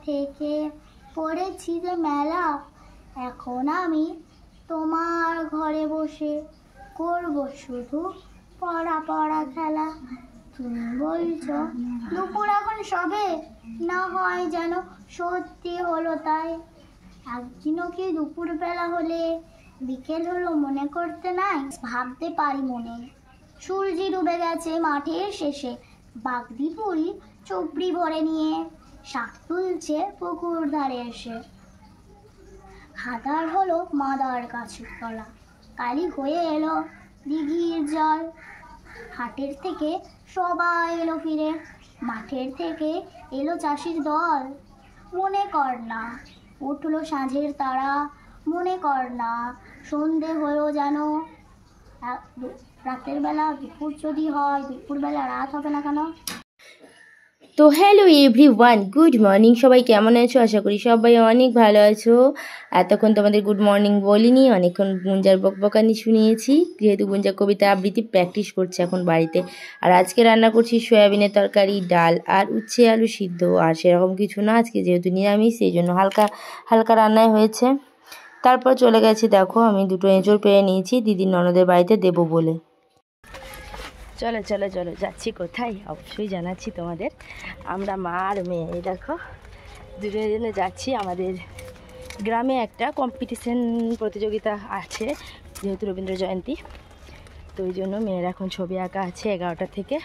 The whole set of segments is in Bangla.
থেকে পড়েছি যে মেলা, এখন আমি তোমার ঘরে বসে করব শুধু পড়া পড়া খেলা। তুমি বলছো দুপুর এখন সবে, না হয় যেন সত্যি হলো তাই। একদিনও কি দুপুরবেলা হলে বিকেল হলো মনে করতে নাই? ভাবতে পারি মনে সূর্যি ডুবে গেছে মাঠের শেষে, বাগদি পুরি চুবড়ি ভরে নিয়ে শাক তুলছে পুকুর ধারে এসে। হাদার হলো মাদার গাছের তলা, কালি হয়ে এলো দিঘির জল। হাটের থেকে সবাই এলো ফিরে, মাঠের থেকে এলো চাষির দল। মনে কর না উঠলো সাঁঝের তারা, মনে কর না সন্ধে হয়েও যেন রাতের বেলা দুপুর যদি হয়, দুপুরবেলা রাত হবে না কেন? তো হ্যালো এভরিওয়ান, গুড মর্নিং। সবাই কেমন আছো? আশা করি সবাই অনেক ভালো আছো। এতক্ষণ তোমাদের গুড মর্নিং বলিনি, অনেকক্ষণ গুঞ্জার বকবকানি শুনিয়েছি, যেহেতু গুঞ্জা কবিতা আবৃত্তি প্র্যাকটিস করছে এখন বাড়িতে। আর আজকে রান্না করছি সয়াবিনের তরকারি, ডাল আর উচ্ছে আলু সিদ্ধ। আর সেরকম কিছু না, আজকে যেহেতু নিরামিষ সেই জন্য হালকা হালকা রান্নাই হয়েছে। তারপর চলে গেছি, দেখো আমি দুটো এঁচড় পেয়ে নিয়েছি দিদির ননদের বাড়িতে দেবো বলে। চলো চলো চলো, যাচ্ছি কোথায় অবশ্যই জানাচ্ছি তোমাদের। আমরা মা আর মেয়ে, এই দেখো দুজনে যাচ্ছি। আমাদের গ্রামে একটা কম্পিটিশন প্রতিযোগিতা আছে, যেহেতু রবীন্দ্র জয়ন্তী, তো ওই জন্য মেয়ের এখন ছবি আঁকা আছে 11টা থেকে,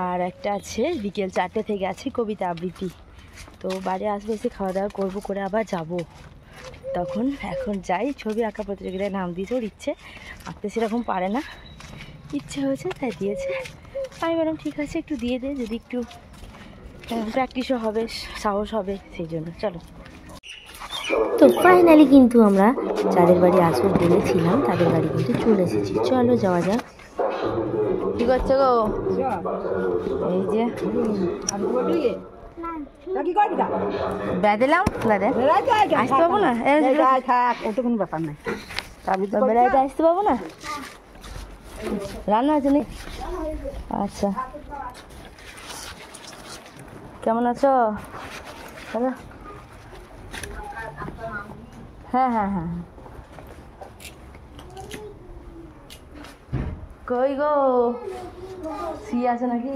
আর একটা আছে বিকেল 4টে থেকে আছে কবিতা আবৃত্তি। তো বাড়ি আসবে, এসে খাওয়া দাওয়া করবো, করে আবার যাব। তখন এখন যাই, ছবি আঁকা প্রতিযোগিতায় নাম দিয়েছে, ওর ইচ্ছে, আঁকতে সেরকম পারে না, ইচ্ছে হয়েছে তাই দিয়েছে। আমি বললাম ঠিক আছে একটু দিয়ে দে, যদি একটু প্র্যাকটিসও হবে, সাহস হবে, সেই জন্য চলো। তো ফাইনালি কিন্তু আমরা যাদের বাড়ি আসবো বলেছিলাম তাদের বাড়ি কিন্তু চলে এসেছি। চলো যাওয়া যাক। কি করছো গো? এই যে বেঁধেলাম, আসতে পাবো না, ওটা কোনো ব্যাপার নাই, বেড়াইতে আসতে পাবো না, রান্না আছে নাকি? আচ্ছা, কেমন আছো? হ্যালো, হ্যাঁ হ্যাঁ হ্যাঁ, কই গো শুয়ে আছে নাকি?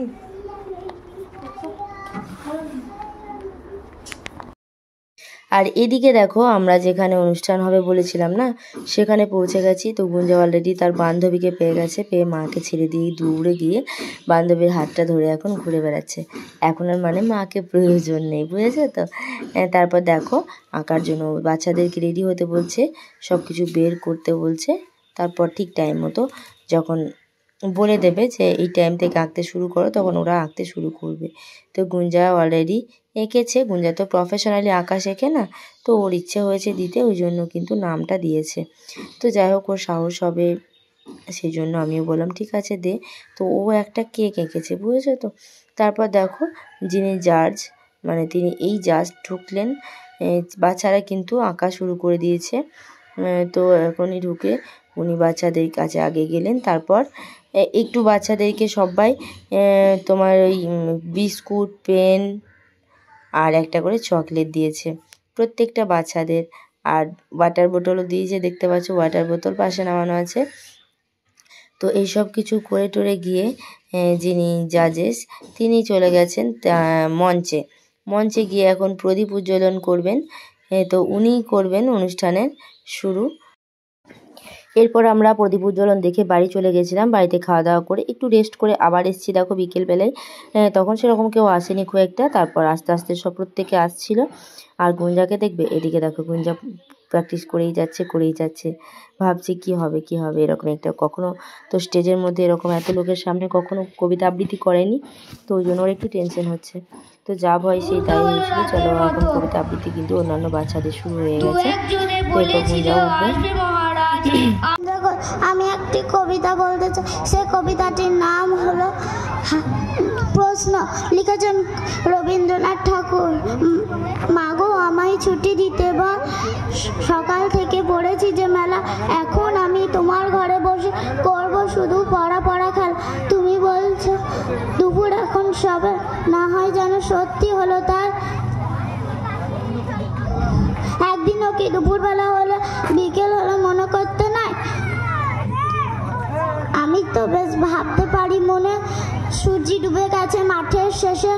আর এদিকে দেখো আমরা যেখানে অনুষ্ঠান হবে বলেছিলাম না, সেখানে পৌঁছে গেছি। তো গুঞ্জা অলরেডি তার বান্ধবীকে পেয়ে গেছে, পেয়ে মাকে ছেড়ে দিয়ে দৌড়ে গিয়ে বান্ধবীর হাতটা ধরে এখন ঘুরে বেড়াচ্ছে। এখন আর মানে মাকে প্রয়োজন নেই, বুঝেছো তো? তারপর দেখো আঁকার জন্য বাচ্চাদেরকে রেডি হতে বলছে, সব কিছু বের করতে বলছে। তারপর ঠিক টাইম মতো যখন বলে দেবে যে এই টাইম থেকে আঁকতে শুরু করো, তখন ওরা আঁকতে শুরু করবে। তো গুঞ্জা অলরেডি এঁকেছে, গুঞ্জা তো প্রফেশনালি আঁকা শেখে না, তো ওর ইচ্ছে হয়েছে দিতে, ওই জন্য কিন্তু নামটা দিয়েছে। তো যাই হোক, ওর সাহস হবে সেই জন্য আমিও বললাম ঠিক আছে দে। তো ও একটা কেক এঁকেছে, বুঝেছো তো? তারপর দেখো যিনি জাজ, মানে তিনি এই জাজ ঢুকলেন, বাচ্চারা কিন্তু আঁকা শুরু করে দিয়েছে। তো এখনই ঢুকে উনি বাচ্চাদের কাছে আগে গেলেন। তারপর একটু বাচ্চাদেরকে সবাই তোমার ওই বিস্কুট, পেন আর একটা করে চকলেট দিয়েছে প্রত্যেকটা বাচ্চাদের, আর ওয়াটার বোতলও দিয়েছে, দেখতে পাচ্ছ ওয়াটার বোতল পাশে নামানো আছে। তো এইসব কিছু করে টোরে গিয়ে যিনি জাজেস তিনি চলে গেছেন মঞ্চে গিয়ে এখন প্রদীপ উজ্জ্বলন করবেন। তো উনিই করবেন অনুষ্ঠানের শুরু। এরপর আমরা প্রদীপ উজ্জ্বলন দেখে বাড়ি চলে গেছিলাম। বাড়িতে খাওয়া দাওয়া করে একটু রেস্ট করে আবার এসেছি দেখো বিকেলবেলায়। তখন সেরকম কেউ আসেনি খুব একটা। তারপর আস্তে আস্তে সব প্রত্যেকে আসছিল। আর গুঞ্জাকে দেখবে, এদিকে দেখো গুঞ্জা প্র্যাকটিস করেই যাচ্ছে, ভাবছি কি হবে এরকম একটা, কখনো তো স্টেজের মধ্যে এরকম এত লোকের সামনে কখনো কবিতা আবৃত্তি করেনি, তো ওই জন্য ওর একটু টেনশন হচ্ছে। তো যা ভয় সেই তাই হয়েছিল। চলো এখন কবিতা আবৃত্তি কিন্তু অন্যান্য বাচ্চাদের শুরু হয়ে গেছে। তো এরপর গুঞ্জা উঠবে। দেখো আমি একটি কবিতা বলতে চাই, সেই কবিতাটির নাম হলো প্রশ্ন, লিখেছেন রবীন্দ্রনাথ ঠাকুর। মাগো আমায় ছুটি দিতে বল, সকাল থেকে পড়েছি যে মেলা, এখন আমি তোমার ঘরে বসে করব শুধু পড়া পড়া খেলা। তুমি বলছো দুপুর এখন সবে, না হয় যেন সত্যি হলো তাই। একদিনও কি দুপুরবেলা হলে বিকেল হলে মনে করতে নাই? আমি তো বেশ ভাবতে পারি মনে। সূর্যি ডুবে গেছে মাঠের শেষে,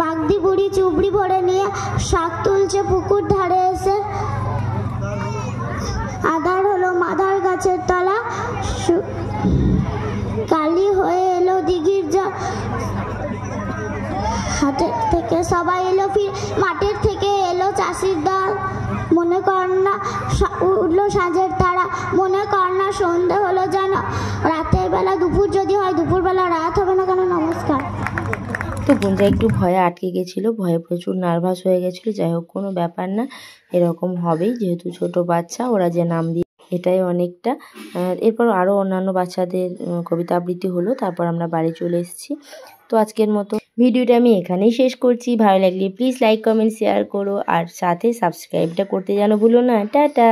বাগদি বুড়ি চুবড়ি ভরে নিয়ে শাক তুলছে পুকুর ধারে এসে। আধার হলো মাদার গাছের তলা, কালি হয়ে এলো দিঘির জল। হাটের থেকে সবাই এলো, ফির মাঠের থেকে এলো চাষির দল। মনে কর না উঠলো সাঁঝের তারা, মনে কর না সন্ধে হলো যেন। রাতের বেলা দুপুর যদি হয়, দুপুরবেলা রাত হবে না কেন? নমস্কার। তো গুঞ্জা একটু ভয়ে আটকে গেছিলো, ভয়ে প্রচুর নার্ভাস হয়ে গেছিলো। যাই হোক, কোনো ব্যাপার না, এরকম হবেই, যেহেতু ছোট বাচ্চা, ওরা যে নাম দিয়ে এটাই অনেকটা। এরপর আরও অন্যান্য বাচ্চাদের কবিতা আবৃত্তি হলো, তারপর আমরা বাড়ি চলে এসেছি। তো আজকের মতো ভিডিওটা আমি এখানেই শেষ করছি। ভালো লাগলে প্লিজ লাইক কমেন্ট শেয়ার করো, আর সাথে সাবস্ক্রাইবটা করতে যেন ভুলো না। টাটা।